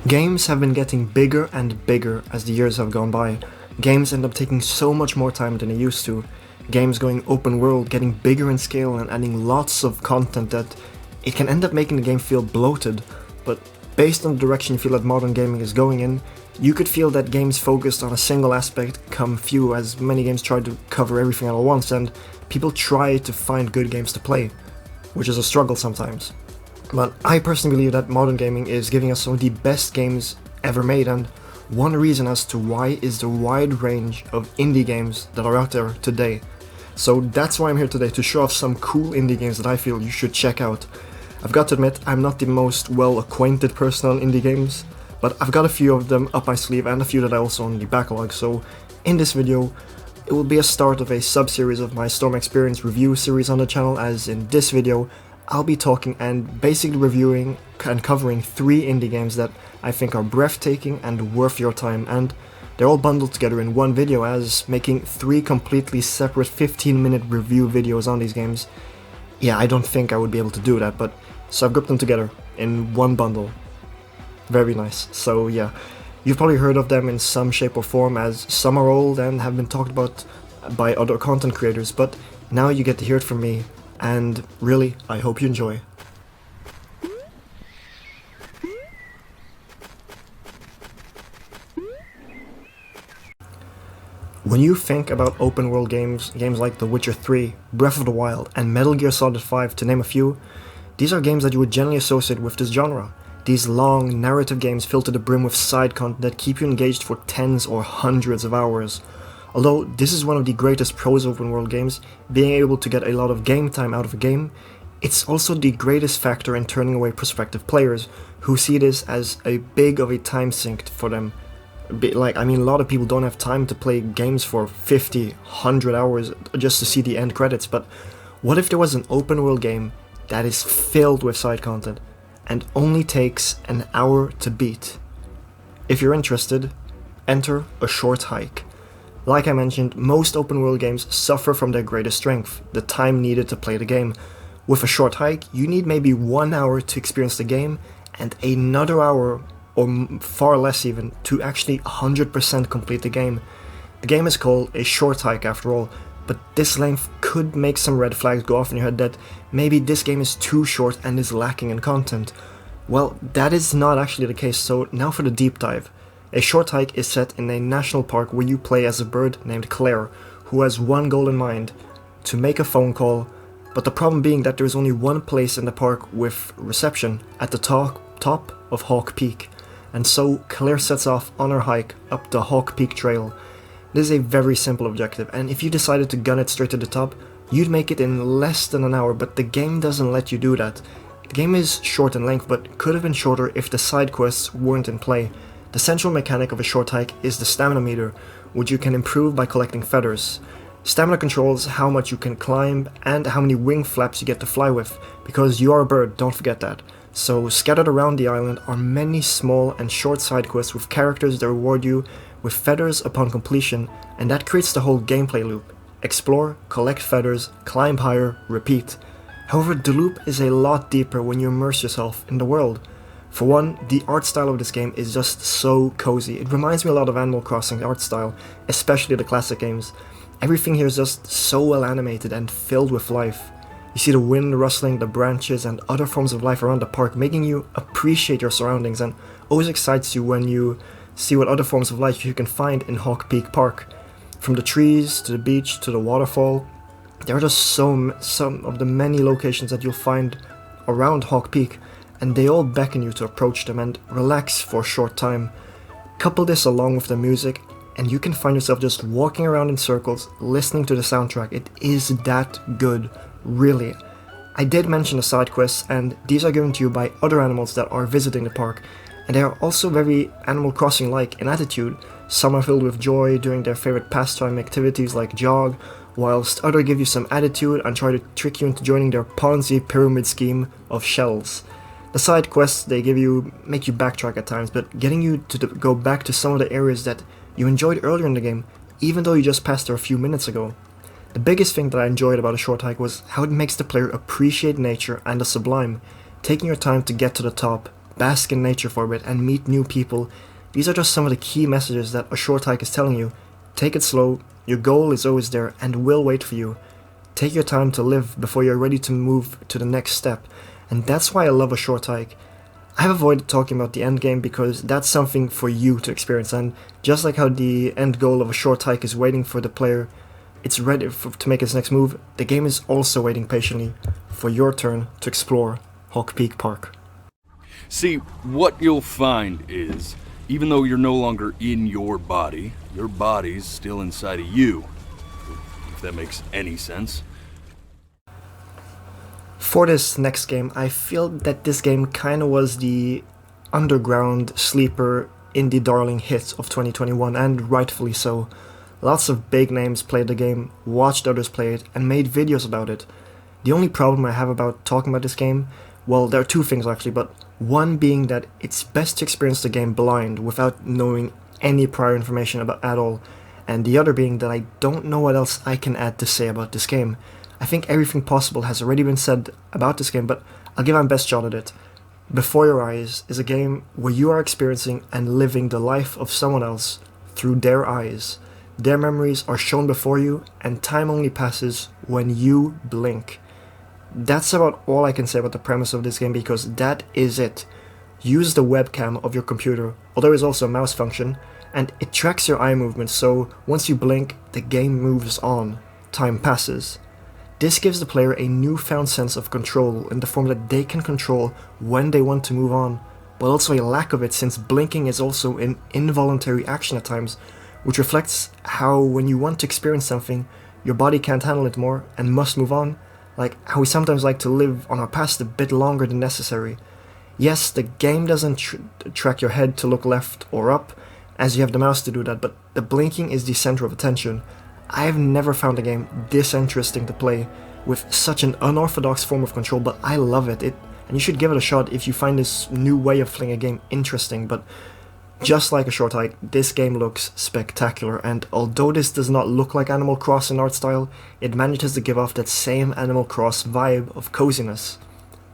Games have been getting bigger and bigger as the years have gone by. Games end up taking so much more time than they used to. Games going open world, getting bigger in scale and adding lots of content that it can end up making the game feel bloated. But based on the direction you feel that modern gaming is going in, you could feel that games focused on a single aspect come few, as many games try to cover everything all at once and people try to find good games to play, which is a struggle sometimes. But I personally believe that modern gaming is giving us some of the best games ever made, and one reason as to why is the wide range of indie games that are out there today. So that's why I'm here today, to show off some cool indie games that I feel you should check out. I've got to admit, I'm not the most well-acquainted person on indie games, but I've got a few of them up my sleeve and a few that I also own in the backlog, so in this video, it will be a start of a sub-series of my Storm Experience review series on the channel, as in this video, I'll be talking and basically reviewing and covering 3 indie games that I think are breathtaking and worth your time, and they're all bundled together in one video, as making 3 completely separate 15-minute review videos on these games. Yeah, I don't think I would be able to do that, but so I've grouped them together in one bundle. Very nice. So yeah, you've probably heard of them in some shape or form, as some are old and have been talked about by other content creators, but now you get to hear it from me, and really, I hope you enjoy. When you think about open world games like The Witcher 3, Breath of the Wild, and Metal Gear Solid 5 to name a few, these are games that you would generally associate with this genre. These long, narrative games filled to the brim with side content that keep you engaged for tens or hundreds of hours. Although this is one of the greatest pros of open world games, being able to get a lot of game time out of a game, it's also the greatest factor in turning away prospective players who see this as a big of a time sink for them. A lot of people don't have time to play games for 50, 100 hours just to see the end credits, but what if there was an open world game that is filled with side content and only takes an hour to beat? If you're interested, enter A Short Hike. Like I mentioned, most open world games suffer from their greatest strength, the time needed to play the game. With A Short Hike, you need maybe 1 hour to experience the game and another hour, or far less even, to actually 100% complete the game. The game is called A Short Hike after all, but this length could make some red flags go off in your head that maybe this game is too short and is lacking in content. Well, that is not actually the case, so now for the deep dive. A Short Hike is set in a national park where you play as a bird named Claire, who has one goal in mind: to make a phone call, but the problem being that there is only one place in the park with reception, at the top of Hawk Peak, and so Claire sets off on her hike up the Hawk Peak Trail. This is a very simple objective, and if you decided to gun it straight to the top, you'd make it in less than an hour, but the game doesn't let you do that. The game is short in length, but could have been shorter if the side quests weren't in play. The central mechanic of A Short Hike is the stamina meter, which you can improve by collecting feathers. Stamina controls how much you can climb and how many wing flaps you get to fly with, because you are a bird, don't forget that. So scattered around the island are many small and short side quests with characters that reward you with feathers upon completion, and that creates the whole gameplay loop. Explore, collect feathers, climb higher, repeat. However, the loop is a lot deeper when you immerse yourself in the world. For one, the art style of this game is just so cozy. It reminds me a lot of Animal Crossing art style, especially the classic games. Everything here is just so well animated and filled with life. You see the wind rustling, the branches, and other forms of life around the park, making you appreciate your surroundings, and always excites you when you see what other forms of life you can find in Hawk Peak Park. From the trees, to the beach, to the waterfall, there are just some of the many locations that you'll find around Hawk Peak, and they all beckon you to approach them and relax for a short time. Couple this along with the music, and you can find yourself just walking around in circles, listening to the soundtrack. It is that good, really. I did mention the side quests, and these are given to you by other animals that are visiting the park, and they are also very Animal Crossing-like in attitude. Some are filled with joy doing their favorite pastime activities like jog, whilst others give you some attitude and try to trick you into joining their Ponzi pyramid scheme of shells. The side quests they give you make you backtrack at times, but getting you to go back to some of the areas that you enjoyed earlier in the game, even though you just passed there a few minutes ago. The biggest thing that I enjoyed about A Short Hike was how it makes the player appreciate nature and the sublime, taking your time to get to the top, bask in nature for a bit, and meet new people. These are just some of the key messages that a short hike is telling you. Take it slow, your goal is always there and will wait for you. Take your time to live before you're ready to move to the next step, and that's why I love a short hike. I have avoided talking about the end game because that's something for you to experience, and just like how the end goal of a short hike is waiting for the player, it's ready to make its next move, the game is also waiting patiently for your turn to explore Hawk Peak Park. See, what you'll find is, even though you're no longer in your body's still inside of you, if that makes any sense. For this next game, I feel that this game kinda was the underground sleeper indie darling hit of 2021, and rightfully so. Lots of big names played the game, watched others play it, and made videos about it. The only problem I have about talking about this game, well, there are two things actually, but one being that it's best to experience the game blind without knowing any prior information about at all, and the other being that I don't know what else I can add to say about this game. I think everything possible has already been said about this game, but I'll give my best shot at it. Before Your Eyes is a game where you are experiencing and living the life of someone else through their eyes. Their memories are shown before you, and time only passes when you blink. That's about all I can say about the premise of this game, because that is it. Use the webcam of your computer, although there is also a mouse function, and it tracks your eye movements, so once you blink, the game moves on. Time passes. This gives the player a newfound sense of control in the form that they can control when they want to move on, but also a lack of it since blinking is also an involuntary action at times, which reflects how when you want to experience something, your body can't handle it more and must move on, like how we sometimes like to live on our past a bit longer than necessary. Yes, the game doesn't track your head to look left or up, as you have the mouse to do that, but the blinking is the center of attention. I've never found a game this interesting to play, with such an unorthodox form of control, but I love it. And you should give it a shot if you find this new way of playing a game interesting, but just like a short hike, this game looks spectacular, and although this does not look like Animal Crossing art style, it manages to give off that same Animal Cross vibe of coziness.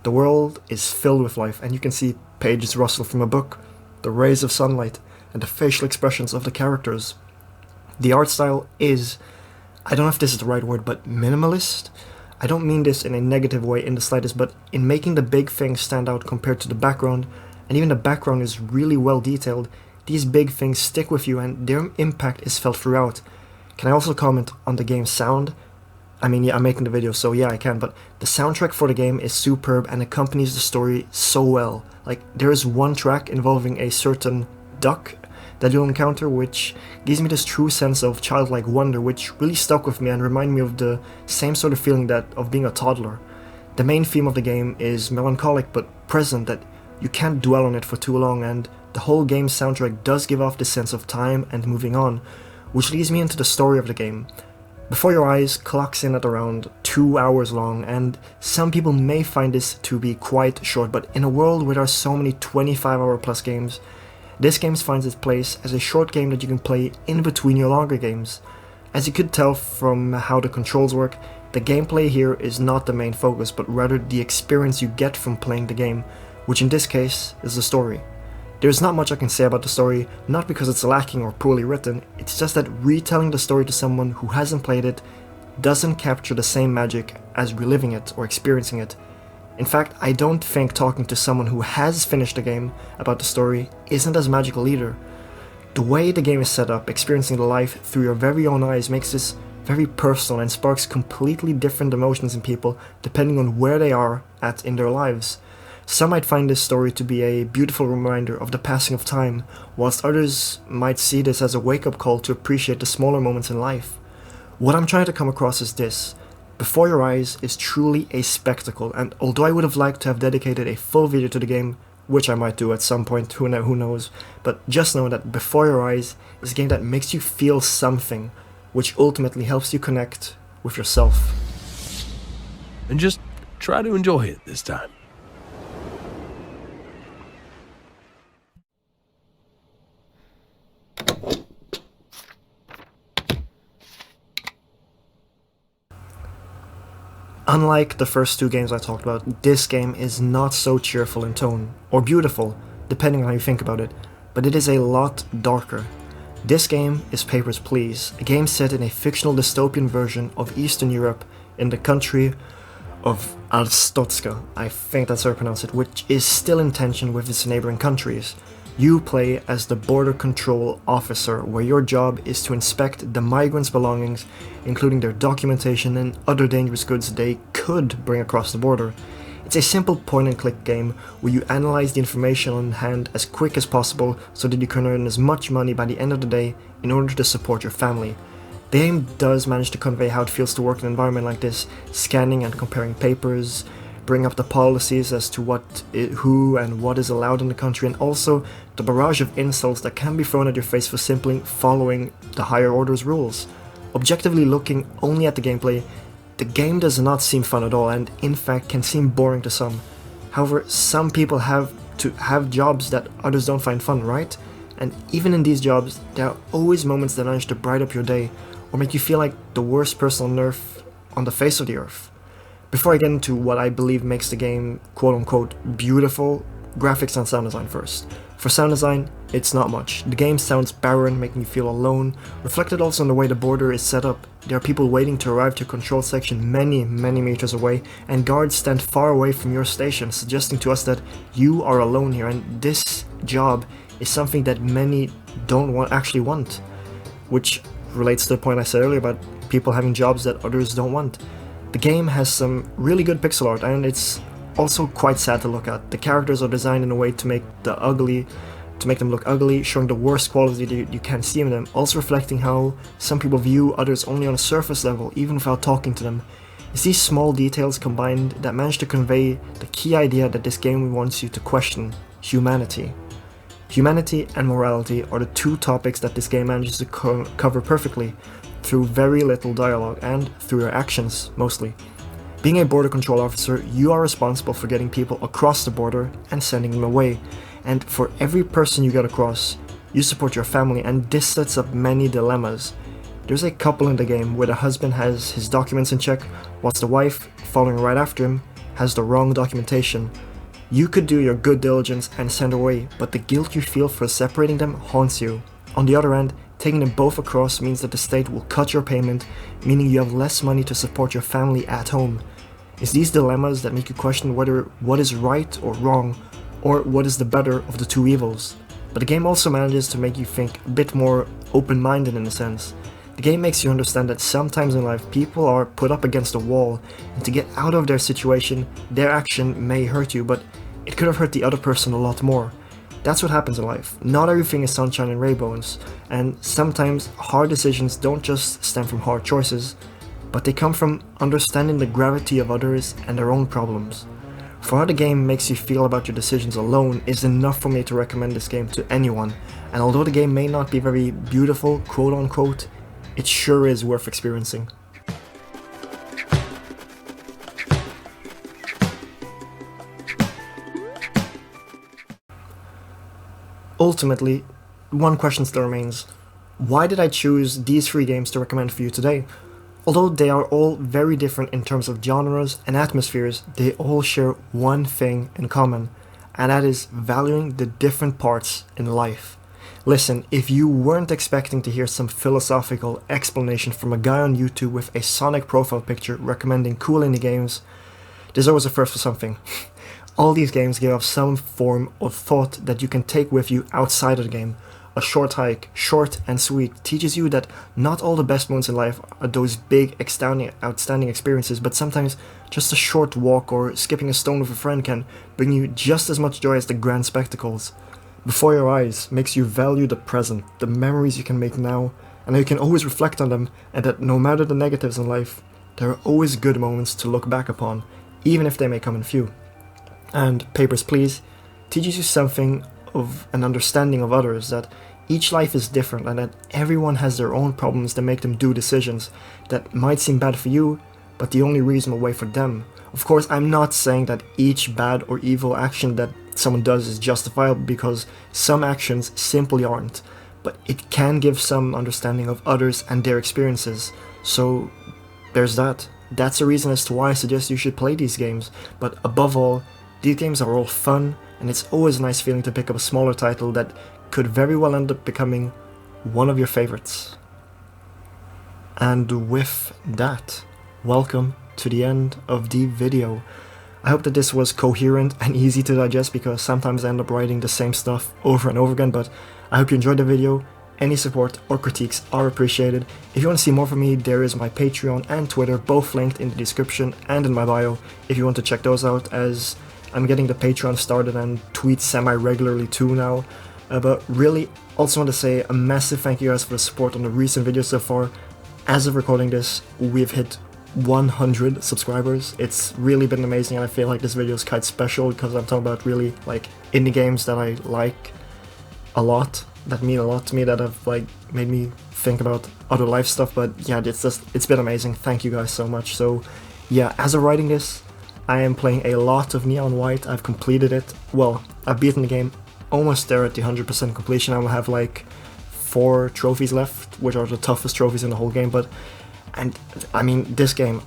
The world is filled with life, and you can see pages rustle from a book, the rays of sunlight, and the facial expressions of the characters. The art style is, I don't know if this is the right word, but minimalist? I don't mean this in a negative way in the slightest, but in making the big things stand out compared to the background, and even the background is really well detailed, these big things stick with you and their impact is felt throughout. Can I also comment on the game's sound? I mean, yeah, I'm making the video, so yeah, I can, but the soundtrack for the game is superb and accompanies the story so well. Like, there is one track involving a certain duck that you'll encounter, which gives me this true sense of childlike wonder, which really stuck with me and reminded me of the same sort of feeling that of being a toddler. The main theme of the game is melancholic but present, that you can't dwell on it for too long, and the whole game's soundtrack does give off this sense of time and moving on, which leads me into the story of the game. Before Your Eyes clocks in at around 2 hours long, and some people may find this to be quite short, but in a world where there are so many 25-hour plus games, this game finds its place as a short game that you can play in between your longer games. As you could tell from how the controls work, the gameplay here is not the main focus, but rather the experience you get from playing the game, which in this case is the story. There's not much I can say about the story, not because it's lacking or poorly written, it's just that retelling the story to someone who hasn't played it doesn't capture the same magic as reliving it or experiencing it. In fact, I don't think talking to someone who has finished the game about the story isn't as magical either. The way the game is set up, experiencing the life through your very own eyes, makes this very personal and sparks completely different emotions in people depending on where they are at in their lives. Some might find this story to be a beautiful reminder of the passing of time, whilst others might see this as a wake-up call to appreciate the smaller moments in life. What I'm trying to come across is this. Before Your Eyes is truly a spectacle, and although I would have liked to have dedicated a full video to the game, which I might do at some point, who knows, but just know that Before Your Eyes is a game that makes you feel something, which ultimately helps you connect with yourself. And just try to enjoy it this time. Unlike the first two games I talked about, this game is not so cheerful in tone, or beautiful, depending on how you think about it, but it is a lot darker. This game is Papers, Please, a game set in a fictional dystopian version of Eastern Europe in the country of Alstotska, I think that's how I pronounce it, which is still in tension with its neighboring countries. You play as the border control officer, where your job is to inspect the migrants' belongings, including their documentation and other dangerous goods they could bring across the border. It's a simple point-and-click game where you analyze the information on hand as quick as possible so that you can earn as much money by the end of the day in order to support your family. The game does manage to convey how it feels to work in an environment like this, scanning and comparing papers, bring up the policies as to who and what is allowed in the country, and also the barrage of insults that can be thrown at your face for simply following the higher order's rules. Objectively looking only at the gameplay, the game does not seem fun at all, and in fact can seem boring to some. However, some people have to have jobs that others don't find fun, right? And even in these jobs, there are always moments that manage to brighten up your day, or make you feel like the worst person on the face of the earth. Before I get into what I believe makes the game quote-unquote beautiful, graphics and sound design first. For sound design, it's not much. The game sounds barren, making you feel alone, reflected also in the way the border is set up. There are people waiting to arrive to a control section many meters away, and guards stand far away from your station, suggesting to us that you are alone here, and this job is something that many don't actually want. Which relates to the point I said earlier about people having jobs that others don't want. The game has some really good pixel art, and it's also quite sad to look at. The characters are designed in a way to make them look ugly, showing the worst quality that you can see in them, also reflecting how some people view others only on a surface level, even without talking to them. It's these small details combined that manage to convey the key idea that this game wants you to question: humanity. Humanity and morality are the two topics that this game manages to cover perfectly, through very little dialogue and through your actions, mostly. Being a border control officer, you are responsible for getting people across the border and sending them away, and for every person you get across, you support your family, and this sets up many dilemmas. There's a couple in the game where the husband has his documents in check, whilst the wife, following right after him, has the wrong documentation. You could do your good diligence and send away, but the guilt you feel for separating them haunts you. On the other hand, taking them both across means that the state will cut your payment, meaning you have less money to support your family at home. It's these dilemmas that make you question whether what is right or wrong, or what is the better of the two evils. But the game also manages to make you think a bit more open-minded in a sense. The game makes you understand that sometimes in life people are put up against a wall, and to get out of their situation, their action may hurt you, but it could have hurt the other person a lot more. That's what happens in life. Not everything is sunshine and rainbows, and sometimes hard decisions don't just stem from hard choices, but they come from understanding the gravity of others and their own problems. For how the game makes you feel about your decisions alone is enough for me to recommend this game to anyone, and although the game may not be very beautiful, quote unquote, it sure is worth experiencing. Ultimately, one question still remains: why did I choose these three games to recommend for you today? Although they are all very different in terms of genres and atmospheres, they all share one thing in common, and that is valuing the different parts in life. Listen, if you weren't expecting to hear some philosophical explanation from a guy on YouTube with a Sonic profile picture recommending cool indie games, there's always a first for something. All these games give off some form of thought that you can take with you outside of the game. A short hike, short and sweet, teaches you that not all the best moments in life are those big, outstanding experiences, but sometimes just a short walk or skipping a stone with a friend can bring you just as much joy as the grand spectacles. Before your eyes makes you value the present, the memories you can make now, and how you can always reflect on them, and that no matter the negatives in life, there are always good moments to look back upon, even if they may come in few. And Papers, Please teaches you something of an understanding of others, that each life is different and that everyone has their own problems that make them do decisions that might seem bad for you, but the only reasonable way for them. Of course, I'm not saying that each bad or evil action that someone does is justifiable, because some actions simply aren't, but it can give some understanding of others and their experiences, so there's that. that's a reason as to why I suggest you should play these games. But above all, these games are all fun, and it's always a nice feeling to pick up a smaller title that could very well end up becoming one of your favorites. And with that, welcome to the end of the video. I hope that this was coherent and easy to digest, because sometimes I end up writing the same stuff over and over again, but I hope you enjoyed the video. Any support or critiques are appreciated. If you want to see more from me, there is my Patreon and Twitter, both linked in the description and in my bio, if you want to check those out, as I'm getting the Patreon started and tweet semi-regularly too now. But really, also want to say a massive thank you guys for the support on the recent videos so far. As of recording this, we've hit 100 subscribers. It's really been amazing, and I feel like this video is quite special because I'm talking about really like indie games that I like a lot, that mean a lot to me, that have like made me think about other life stuff. But yeah, it's been amazing. Thank you guys so much. So yeah, as of writing this, I am playing a lot of Neon White. I've completed it. Well, I've beaten the game almost there at the 100% completion. I will have like 4 trophies left, which are the toughest trophies in the whole game. But, and I mean, this game,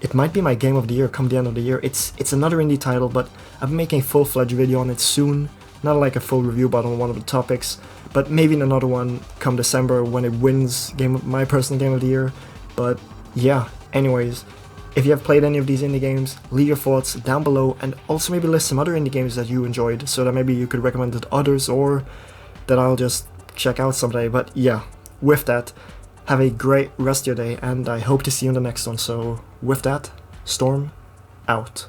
it might be my game of the year come the end of the year. It's another indie title, but I'm making a full-fledged video on it soon. Not like a full review, but on one of the topics. But maybe in another one come December when it wins my personal game of the year. But yeah, anyways, if you have played any of these indie games, leave your thoughts down below, and also maybe list some other indie games that you enjoyed, so that maybe you could recommend it to others, or that I'll just check out someday. But yeah, with that, have a great rest of your day, and I hope to see you in the next one. So with that, Storm out.